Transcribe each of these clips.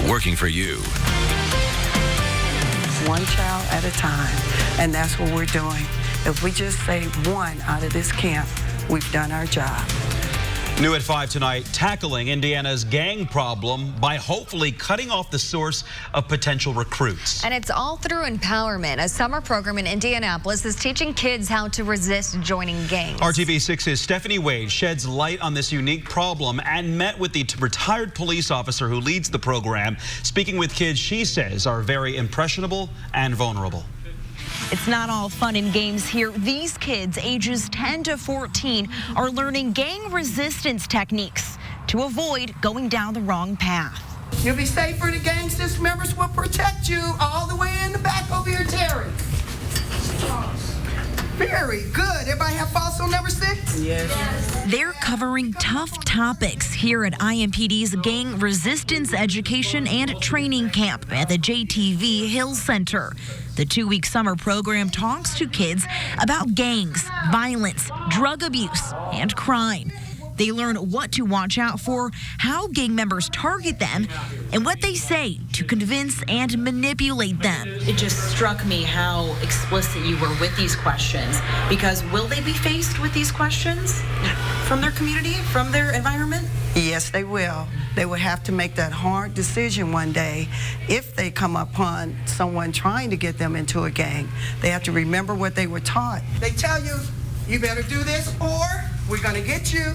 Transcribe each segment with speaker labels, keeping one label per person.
Speaker 1: working for you.
Speaker 2: One child at a time, and that's what we're doing. If we just save one out of this camp, we've done our job.
Speaker 3: New at 5 tonight, tackling Indiana's gang problem by hopefully cutting off the source of potential recruits.
Speaker 4: And it's all through empowerment. A summer program in Indianapolis is teaching kids how to resist joining gangs. RTV6's Stephanie Wade sheds light on this unique problem and met with the retired police officer who leads the program, speaking with kids she says are very impressionable and vulnerable.
Speaker 5: It's not all fun and games here. These kids, ages 10 to 14, are learning gang resistance techniques to avoid going down the wrong path.
Speaker 2: You'll be safer. The gangsters members will protect you all the way in the back over here, Terry. Very good. Everybody have fossil number 6? Yes.
Speaker 5: They're covering tough topics here at IMPD's Gang Resistance Education and Training Camp at the JTV Hill Center. The 2-week summer program talks to kids about gangs, violence, drug abuse, and crime. They learn what to watch out for, how gang members target them, and what they say to convince and manipulate them.
Speaker 6: It just struck me how explicit you were with these questions, because will they be faced with these questions from their community, from their environment?
Speaker 2: Yes, they will. They will have to make that hard decision one day if they come upon someone trying to get them into a gang. They have to remember what they were taught. They tell you, you better do this or we're going to get you.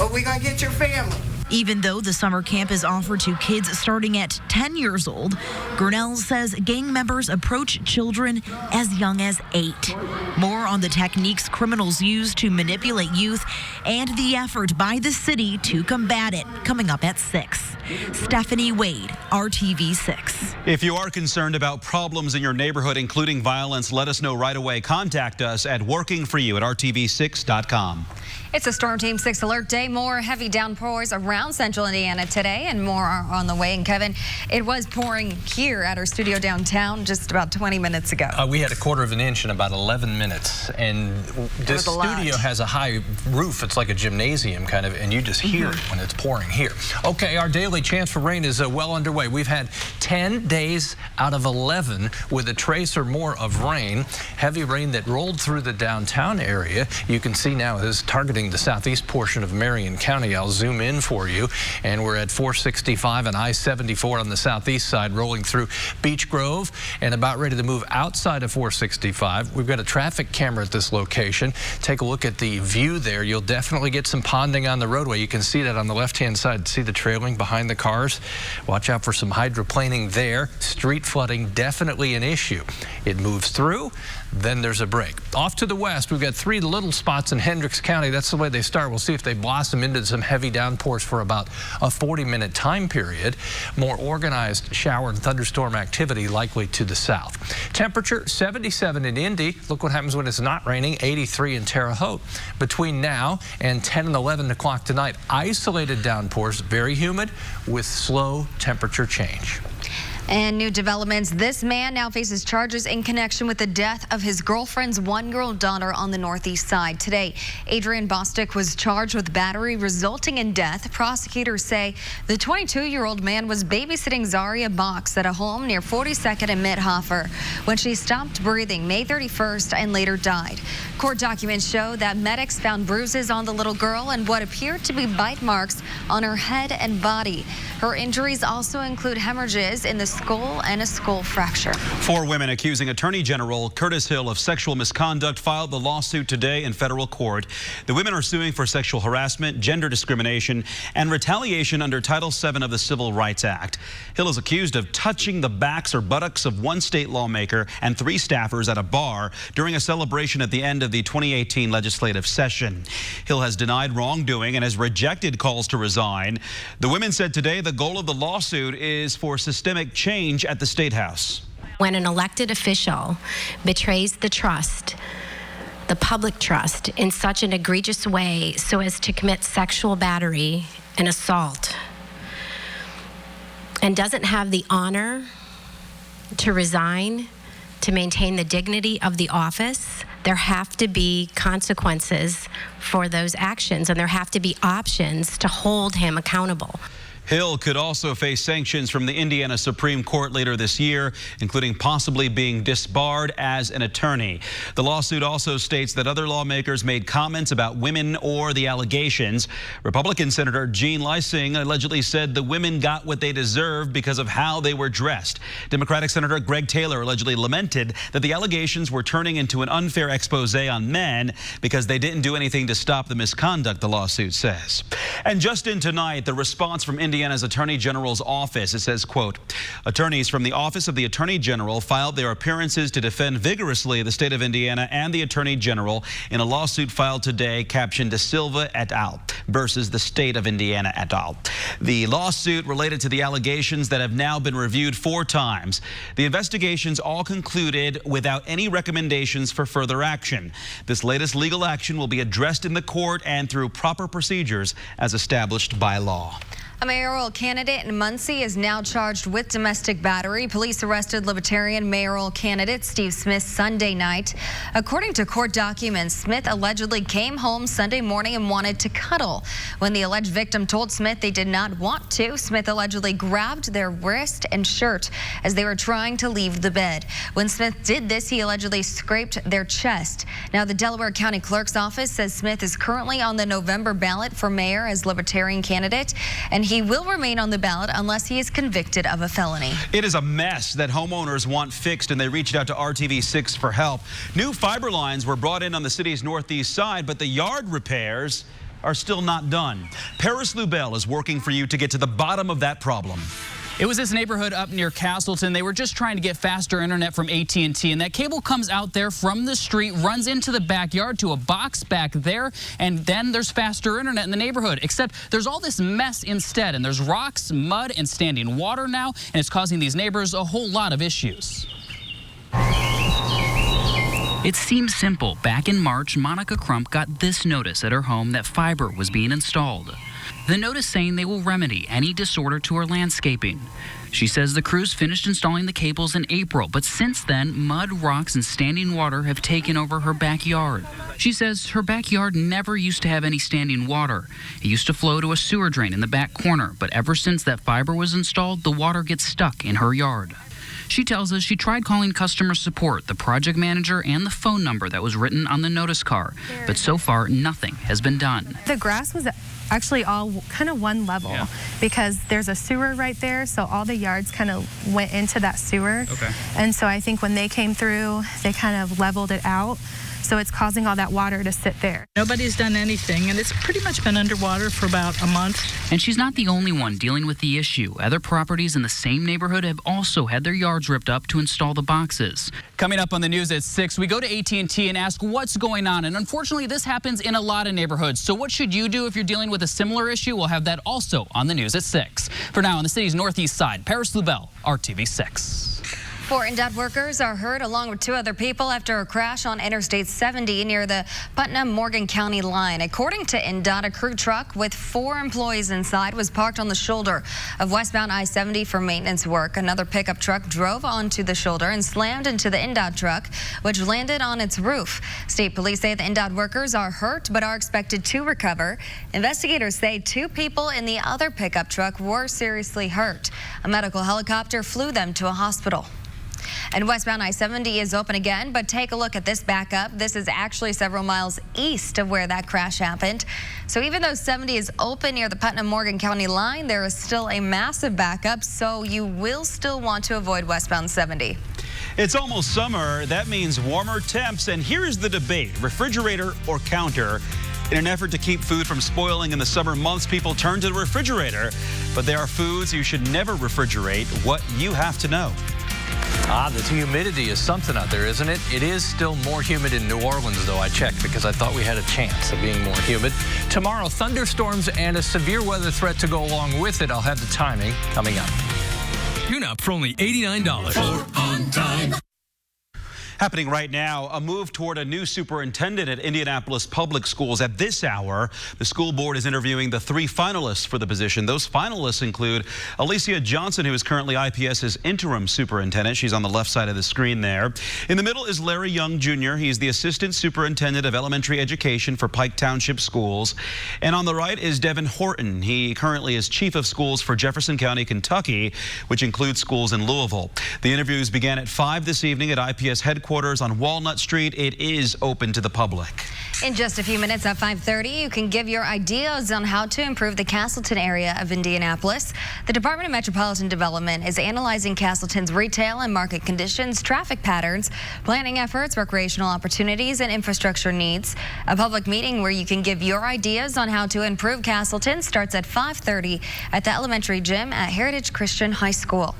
Speaker 2: Or we're going to get your family.
Speaker 5: Even though the summer camp is offered to kids starting at 10 years old, Grinnell says gang members approach children as young as 8. More on the techniques criminals use to manipulate youth and the effort by the city to combat it coming up at 6. Stephanie Wade, RTV6.
Speaker 3: If you are concerned about problems in your neighborhood, including violence, let us know right away. Contact us at workingforyou@rtv6.com.
Speaker 4: It's a Storm Team 6 alert day. More heavy downpours around central Indiana today, and more are on the way. And Kevin, it was pouring here at our studio downtown just about 20 minutes ago.
Speaker 7: We had a quarter of an inch in about 11 minutes, and this studio has a high roof. It's like a gymnasium kind of, and you just hear it when it's pouring here. Okay, our daily chance for rain is well underway. We've had 10 days out of 11 with a trace or more of rain. Heavy rain that rolled through the downtown area. You can see now it is targeting the southeast portion of Marion County. I'll zoom in for you, and we're at 465 and I-74 on the southeast side, rolling through Beech Grove and about ready to move outside of 465. We've got a traffic camera at this location. Take a look at the view there. You'll definitely get some ponding on the roadway. You can see that on the left-hand side. See the trailing behind the cars? Watch out for some hydroplaning there. Street flooding, definitely an issue. It moves through, then there's a break. Off to the west, we've got 3 little spots in Hendricks County. That's the way they start. We'll see if they blossom into some heavy downpours for about a 40-minute time period. More organized shower and thunderstorm activity likely to the south. Temperature 77 in Indy. Look what happens when it's not raining. 83 in Terre Haute. Between now and 10 and 11 o'clock tonight, isolated downpours, very humid with slow temperature change.
Speaker 4: And new developments. This man now faces charges in connection with the death of his girlfriend's 1-year-old daughter on the northeast side. Today, Adrian Bostic was charged with battery resulting in death. Prosecutors say the 22-year-old man was babysitting Zaria Box at a home near 42nd and Mithofer when she stopped breathing May 31st and later died. Court documents show that medics found bruises on the little girl and what appeared to be bite marks on her head and body. Her injuries also include hemorrhages in the skull and a skull fracture.
Speaker 3: 4 women accusing Attorney General Curtis Hill of sexual misconduct filed the lawsuit today in federal court. The women are suing for sexual harassment, gender discrimination, and retaliation under Title VII of the Civil Rights Act. Hill is accused of touching the backs or buttocks of 1 state lawmaker and 3 staffers at a bar during a celebration at the end of the 2018 legislative session. Hill has denied wrongdoing and has rejected calls to resign. The women said today the goal of the lawsuit is for systemic change at the State House.
Speaker 8: When an elected official betrays the trust, the public trust, in such an egregious way so as to commit sexual battery and assault, and doesn't have the honor to resign to maintain the dignity of the office, there have to be consequences for those actions, and there have to be options to hold him accountable.
Speaker 3: Hill could also face sanctions from the Indiana Supreme Court later this year, including possibly being disbarred as an attorney. The lawsuit also states that other lawmakers made comments about women or the allegations. Republican Senator Jean Lysing allegedly said the women got what they deserved because of how they were dressed. Democratic Senator Greg Taylor allegedly lamented that the allegations were turning into an unfair expose on men because they didn't do anything to stop the misconduct, the lawsuit says. And just in tonight, the response from Indiana's Attorney General's office. It says, quote, attorneys from the Office of the Attorney General filed their appearances to defend vigorously the state of Indiana and the Attorney General in a lawsuit filed today captioned De Silva et al. Versus the state of Indiana et al. The lawsuit related to the allegations that have now been reviewed 4 times. The investigations all concluded without any recommendations for further action. This latest legal action will be addressed in the court and through proper procedures as established by law.
Speaker 4: A mayoral candidate in Muncie is now charged with domestic battery. Police arrested Libertarian mayoral candidate Steve Smith Sunday night. According to court documents, Smith allegedly came home Sunday morning and wanted to cuddle. When the alleged victim told Smith they did not want to, Smith allegedly grabbed their wrist and shirt as they were trying to leave the bed. When Smith did this, he allegedly scraped their chest. Now, the Delaware County Clerk's office says Smith is currently on the November ballot for mayor as Libertarian candidate, and he will remain on the ballot unless he is convicted of a felony.
Speaker 3: It is a mess that homeowners want fixed, and they reached out to RTV6 for help. New fiber lines were brought in on the city's northeast side, but the yard repairs are still not done. Paris Lubell is working for you to get to the bottom of that problem.
Speaker 1: It was this neighborhood up near Castleton. They were just trying to get faster internet from AT&T, and that cable comes out there from the street, runs into the backyard to a box back there, and then there's faster internet in the neighborhood. Except there's all this mess instead, and there's rocks, mud, and standing water now, and it's causing these neighbors a whole lot of issues.
Speaker 9: It seems simple. Back in March, Monica Crump got this notice at her home that fiber was being installed. The notice saying they will remedy any disorder to her landscaping. She says the crews finished installing the cables in April, but since then, mud, rocks, and standing water have taken over her backyard. She says her backyard never used to have any standing water. It used to flow to a sewer drain in the back corner, but ever since that fiber was installed, the water gets stuck in her yard. She tells us she tried calling customer support, the project manager, and the phone number that was written on the notice card, but so far nothing has been done.
Speaker 10: The grass was actually all kind of one level because there's a sewer right there, so all the yards kind of went into that sewer. And so I think when they came through, they kind of leveled it out. So it's causing all that water to sit there.
Speaker 11: Nobody's done anything, and it's pretty much been underwater for about a month.
Speaker 9: And she's not the only one dealing with the issue. Other properties in the same neighborhood have also had their yards ripped up to install the boxes.
Speaker 1: Coming up on the news at 6, we go to AT&T and ask what's going on. And unfortunately, this happens in a lot of neighborhoods. So what should you do if you're dealing with a similar issue? We'll have that also on the news at 6. For now, on the city's northeast side, Paris Lubell, RTV6.
Speaker 4: 4 INDOT workers are hurt along with 2 other people after a crash on Interstate 70 near the Putnam-Morgan County line. According to INDOT, a crew truck with 4 employees inside was parked on the shoulder of westbound I-70 for maintenance work. Another pickup truck drove onto the shoulder and slammed into the INDOT truck, which landed on its roof. State police say the INDOT workers are hurt but are expected to recover. Investigators say 2 people in the other pickup truck were seriously hurt. A medical helicopter flew them to a hospital. And westbound I-70 is open again, but take a look at this backup. This is actually several miles east of where that crash happened. So even though 70 is open near the Putnam-Morgan County line, there is still a massive backup, so you will still want to avoid westbound 70.
Speaker 3: It's almost summer. That means warmer temps. And here is the debate, refrigerator or counter. In an effort to keep food from spoiling in the summer months, people turn to the refrigerator. But there are foods you should never refrigerate. What you have to know.
Speaker 7: The humidity is something out there, isn't it? It is still more humid in New Orleans, though. I checked because I thought we had a chance of being more humid. Tomorrow, thunderstorms and a severe weather threat to go along with it. I'll have the timing coming up.
Speaker 12: Tune up for only $89. 4 on time.
Speaker 3: Happening right now, a move toward a new superintendent at Indianapolis Public Schools. At this hour, the school board is interviewing the 3 finalists for the position. Those finalists include Alicia Johnson, who is currently IPS's interim superintendent. She's on the left side of the screen there. In the middle is Larry Young, Jr. He's the assistant superintendent of elementary education for Pike Township Schools. And on the right is Devin Horton. He currently is chief of schools for Jefferson County, Kentucky, which includes schools in Louisville. The interviews began at 5 this evening at IPS headquarters on Walnut Street. It is open to the public.
Speaker 4: In just a few minutes at 5:30, you can give your ideas on how to improve the Castleton area of Indianapolis. The Department of Metropolitan Development is analyzing Castleton's retail and market conditions, traffic patterns, planning efforts, recreational opportunities, and infrastructure needs. A public meeting where you can give your ideas on how to improve Castleton starts at 5:30 at the elementary gym at Heritage Christian High School.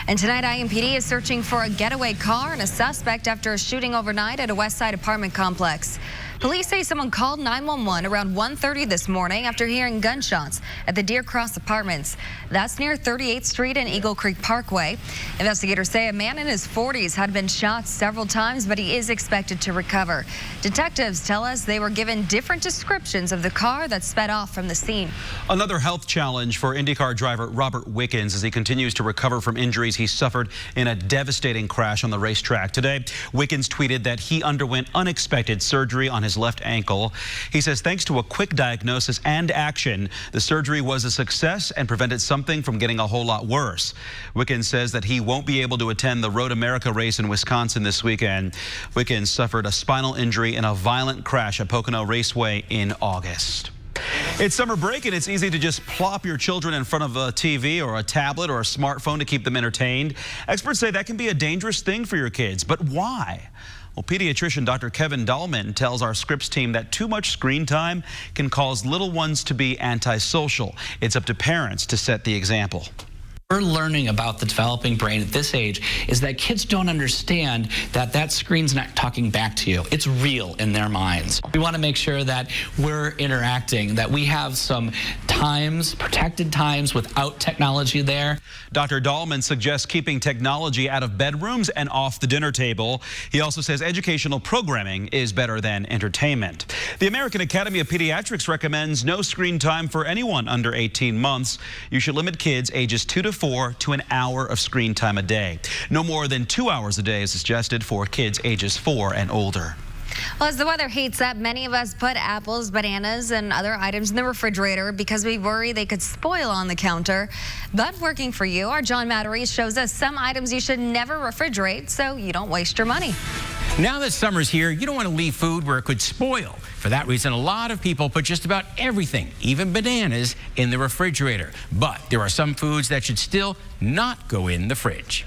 Speaker 4: And tonight, IMPD is searching for a getaway car and a suspect after a shooting overnight at a West Side apartment complex. Police say someone called 911 around 1:30 this morning after hearing gunshots at the Deer Cross Apartments. That's near 38th Street and Eagle Creek Parkway. Investigators say a man in his 40s had been shot several times, but he is expected to recover. Detectives tell us they were given different descriptions of the car that sped off from the scene.
Speaker 3: Another health challenge for IndyCar driver Robert Wickens as he continues to recover from injuries he suffered in a devastating crash on the racetrack. Today, Wickens tweeted that he underwent unexpected surgery on his left ankle. He says thanks to a quick diagnosis and action, the surgery was a success and prevented something from getting a whole lot worse. Wickens says that he won't be able to attend the Road America race in Wisconsin this weekend. Wickens suffered a spinal injury in a violent crash at Pocono Raceway in August. It's summer break and it's easy to just plop your children in front of a TV or a tablet or a smartphone to keep them entertained. Experts say that can be a dangerous thing for your kids, but why? Well, pediatrician Dr. Kevin Dahlman tells our Scripps team that too much screen time can cause little ones to be antisocial. It's up to parents to set the example.
Speaker 12: We're learning about the developing brain at this age is that kids don't understand that screen's not talking back to you. It's real in their minds. We want to make sure that we're interacting, that we have some times, protected times without technology there.
Speaker 3: Dr. Dahlman suggests keeping technology out of bedrooms and off the dinner table. He also says educational programming is better than entertainment. The American Academy of Pediatrics recommends no screen time for anyone under 18 months. You should limit kids ages 2 to 4 to an hour of screen time a day. No more than 2 hours a day is suggested for kids ages 4 and older.
Speaker 4: Well, as the weather heats up, many of us put apples, bananas, and other items in the refrigerator because we worry they could spoil on the counter. But working for you, our John Mattery shows us some items you should never refrigerate so you don't waste your money.
Speaker 13: Now that summer's here, you don't want to leave food where it could spoil. For that reason, a lot of people put just about everything, even bananas, in the refrigerator. But there are some foods that should still not go in the fridge.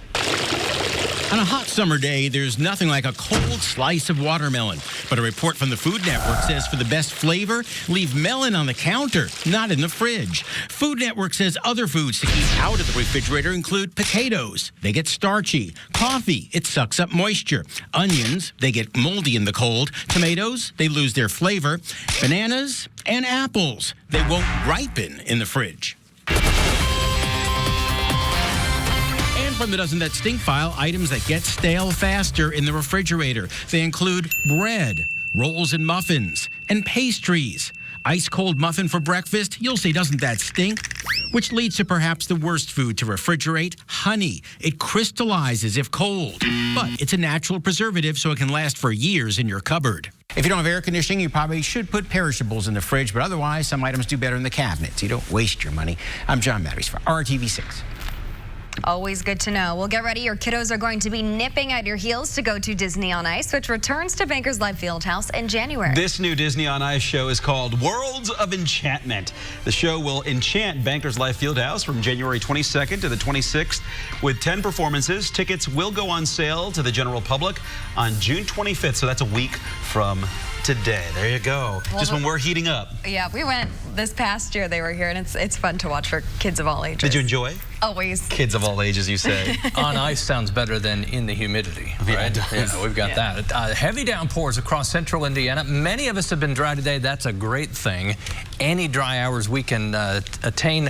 Speaker 13: On a hot summer day, there's nothing like a cold slice of watermelon. But a report from the Food Network says for the best flavor, leave melon on the counter, not in the fridge. Food Network says other foods to keep out of the refrigerator include potatoes. They get starchy. Coffee, it sucks up moisture. Onions, they get moldy in the cold. Tomatoes, they lose their flavor. Bananas and apples, they won't ripen in the fridge. From the Doesn't That Stink file, items that get stale faster in the refrigerator. They include bread, rolls and muffins, and pastries. Ice cold muffin for breakfast, you'll say, doesn't that stink? Which leads to perhaps the worst food to refrigerate, honey. It crystallizes if cold, but it's a natural preservative so it can last for years in your cupboard. If you don't have air conditioning, you probably should put perishables in the fridge, but otherwise, some items do better in the cabinet, so you don't waste your money. I'm John Mattery for RTV6.
Speaker 4: Always good to know. Well, get ready. Your kiddos are going to be nipping at your heels to go to Disney on Ice, which returns to Bankers Life Fieldhouse in January.
Speaker 3: This new Disney on Ice show is called Worlds of Enchantment. The show will enchant Bankers Life Fieldhouse from January 22nd to the 26th with 10 performances. Tickets will go on sale to the general public on June 25th, so that's a week from today. There you go.
Speaker 4: Well,
Speaker 3: just when we're heating up.
Speaker 4: Yeah, we went this past year. They were here, and it's fun to watch for kids of all ages.
Speaker 3: Did you enjoy?
Speaker 4: Always.
Speaker 3: Kids of all ages, you say.
Speaker 7: On ice sounds better than in the humidity, right? Yeah, we've got that. Heavy downpours across central Indiana. Many of us have been dry today. That's a great thing. Any dry hours we can attain,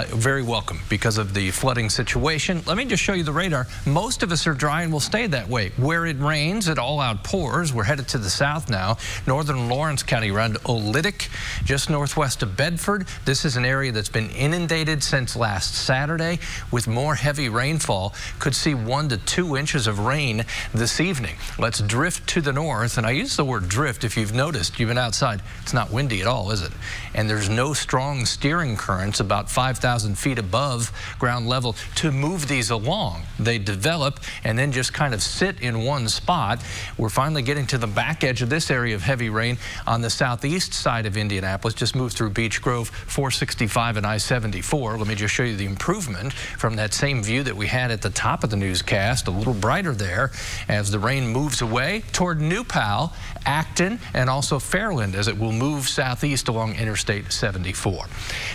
Speaker 7: very welcome because of the flooding situation. Let me just show you the radar. Most of us are dry and will stay that way. Where it rains, it all outpours. We're headed to the south now. Northern Lawrence County around Oolitic, just northwest of Bedford. This is an area that's been inundated since last Saturday with more heavy rainfall. Could see 1 to 2 inches of rain this evening. Let's drift to the north, and I use the word drift. If you've noticed, you've been outside, it's not windy at all, is it? And there's no strong steering currents about 5,000 feet above ground level to move these along. They develop and then just kind of sit in one spot. We're finally getting to the back edge of this area of heavy rain on the southeast side of Indianapolis. Just moved through Beech Grove, 465 and I-74. Let me just show you the improvement from that same view that we had at the top of the newscast. A little brighter there as the rain moves away toward New Pal, Acton, and also Fairland as it will move southeast along Interstate 74.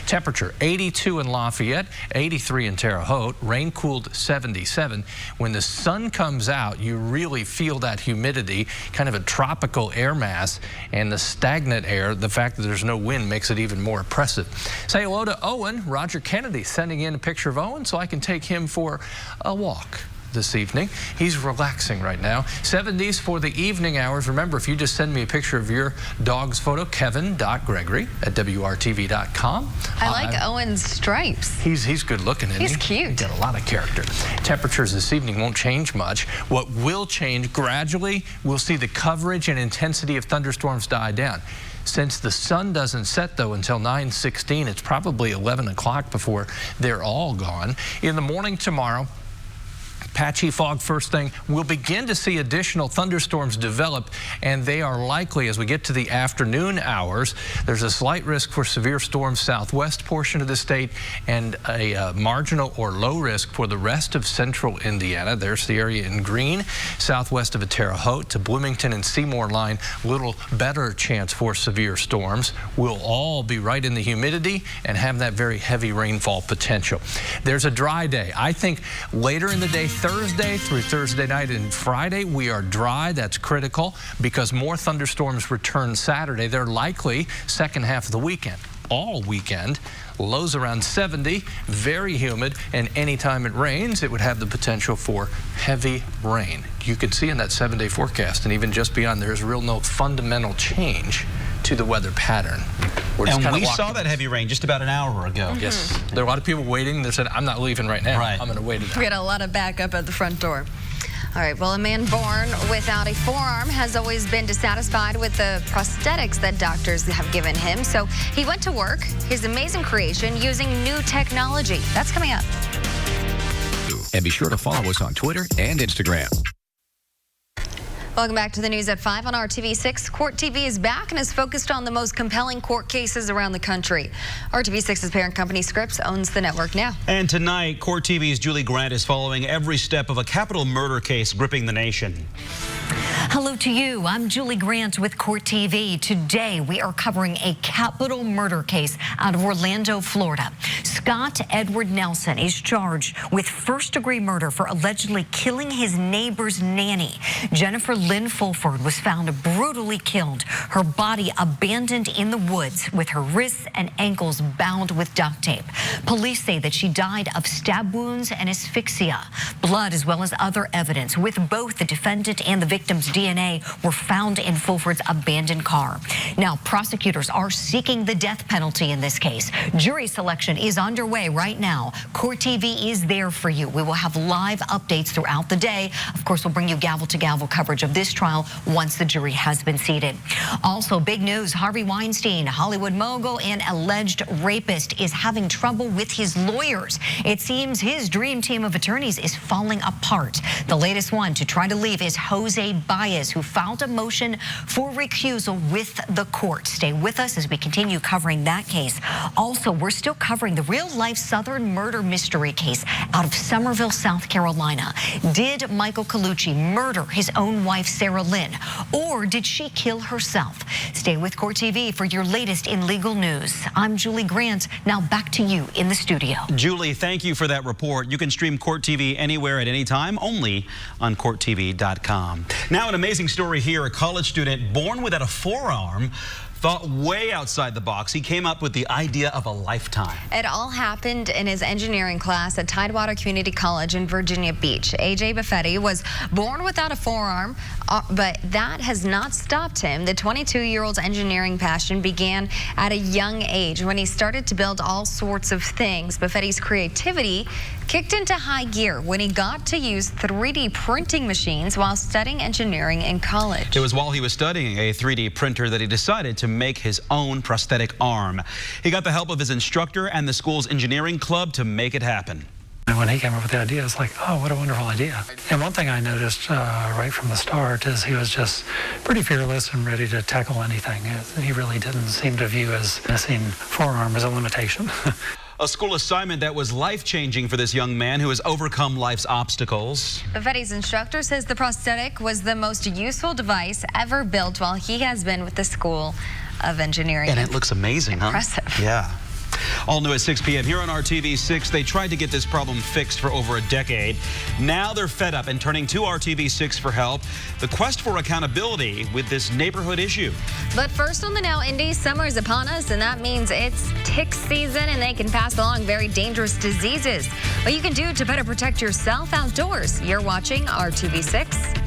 Speaker 7: Temperature 82 in Lafayette, 83 in Terre Haute, rain cooled 77. When the sun comes out, you really feel that humidity, kind of a tropical air mass, and the stagnant air, the fact that there's no wind makes it even more oppressive. Say hello to Owen. Roger Kennedy sending in a picture of Owen so I can take him for a walk this evening. He's relaxing right now. 70s for the evening hours. Remember, if you just send me a picture of your dog's photo, kevin.gregory@wrtv.com.
Speaker 4: I like Owen's stripes.
Speaker 7: He's good looking, isn't he?
Speaker 4: He's cute.
Speaker 7: He's got a lot of character. Temperatures this evening won't change much. What will change gradually, we'll see the coverage and intensity of thunderstorms die down. Since the sun doesn't set, though, until 9:16, it's probably 11 o'clock before they're all gone. In the morning tomorrow, patchy fog first thing. We'll begin to see additional thunderstorms develop, and they are likely as we get to the afternoon hours. There's a slight risk for severe storms southwest portion of the state and a marginal or low risk for the rest of central Indiana. There's the area in green, southwest of Terre Haute to Bloomington and Seymour line. Little better chance for severe storms. We'll all be right in the humidity and have that very heavy rainfall potential. There's a dry day. I think later in the day, Thursday through Thursday night and Friday, we are dry. That's critical because more thunderstorms return Saturday. They're likely second half of the weekend. All weekend, lows around 70, very humid, and anytime it rains, it would have the potential for heavy rain. You can see in that 7-day forecast, and even just beyond, there's real no fundamental change to the weather pattern.
Speaker 3: And we saw that heavy rain just about an hour ago.
Speaker 7: Yes. There are a lot of people waiting. They said, I'm not leaving right now.
Speaker 3: Right.
Speaker 7: I'm going to wait it out.
Speaker 4: We had a lot of backup at the front door. All right, well, a man born without a forearm has always been dissatisfied with the prosthetics that doctors have given him. So he went to work, his amazing creation, using new technology. That's coming up.
Speaker 14: And be sure to follow us on Twitter and Instagram.
Speaker 4: Welcome back to the news at 5 on RTV6. Court TV is back and is focused on the most compelling court cases around the country. RTV6's parent company Scripps owns the network now.
Speaker 3: And tonight, Court TV's Julie Grant is following every step of a capital murder case gripping the nation.
Speaker 15: Hello to you. I'm Julie Grant with Court TV. Today, we are covering a capital murder case out of Orlando, Florida. Scott Edward Nelson is charged with first-degree murder for allegedly killing his neighbor's nanny. Jennifer Lynn Fulford was found brutally killed, her body abandoned in the woods with her wrists and ankles bound with duct tape. Police say that she died of stab wounds and asphyxia. Blood as well as other evidence with both the defendant and the victim's DNA were found in Fulford's abandoned car. Now, prosecutors are seeking the death penalty in this case. Jury selection is underway right now. Court TV is there for you. We will have live updates throughout the day. Of course, we'll bring you gavel-to-gavel coverage of this trial once the jury has been seated. Also, big news, Harvey Weinstein, Hollywood mogul and alleged rapist, is having trouble with his lawyers. It seems his dream team of attorneys is falling apart. The latest one to try to leave is Jose Jay Baez, who filed a motion for recusal with the court. Stay with us as we continue covering that case. Also, we're still covering the real-life Southern murder mystery case out of Summerville, South Carolina. Did Michael Colucci murder his own wife, Sarah Lynn, or did she kill herself? Stay with Court TV for your latest in legal news. I'm Julie Grant. Now back to you in the studio.
Speaker 3: Julie, thank you for that report. You can stream Court TV anywhere at any time, only on CourtTV.com. Now, an amazing story here. A college student born without a forearm thought way outside the box. He came up with the idea of a lifetime.
Speaker 4: It all happened in his engineering class at Tidewater Community College in Virginia Beach. AJ Buffetti was born without a forearm, but that has not stopped him. The 22-year-old's engineering passion began at a young age when he started to build all sorts of things. Buffetti's creativity kicked into high gear when he got to use 3D printing machines while studying engineering in college.
Speaker 3: It was while he was studying a 3D printer that he decided to make his own prosthetic arm. He got the help of his instructor and the school's engineering club to make it happen.
Speaker 16: And when he came up with the idea, it's like, oh, what a wonderful idea. And one thing I noticed right from the start is he was just pretty fearless and ready to tackle anything. He really didn't seem to view his missing forearm as a limitation.
Speaker 3: A school assignment that was life-changing for this young man who has overcome life's obstacles.
Speaker 4: Buffetti's instructor says the prosthetic was the most useful device ever built while he has been with the School of Engineering.
Speaker 3: And it looks amazing,
Speaker 4: Impressive.
Speaker 3: Huh? Yeah. All new at 6 p.m. here on RTV6. They tried to get this problem fixed for over a decade. Now they're fed up and turning to RTV6 for help. The quest for accountability with this neighborhood issue.
Speaker 4: But first on the Now, Indy, summer is upon us, and that means it's tick season, and they can pass along very dangerous diseases. What you can do to better protect yourself outdoors. You're watching RTV6.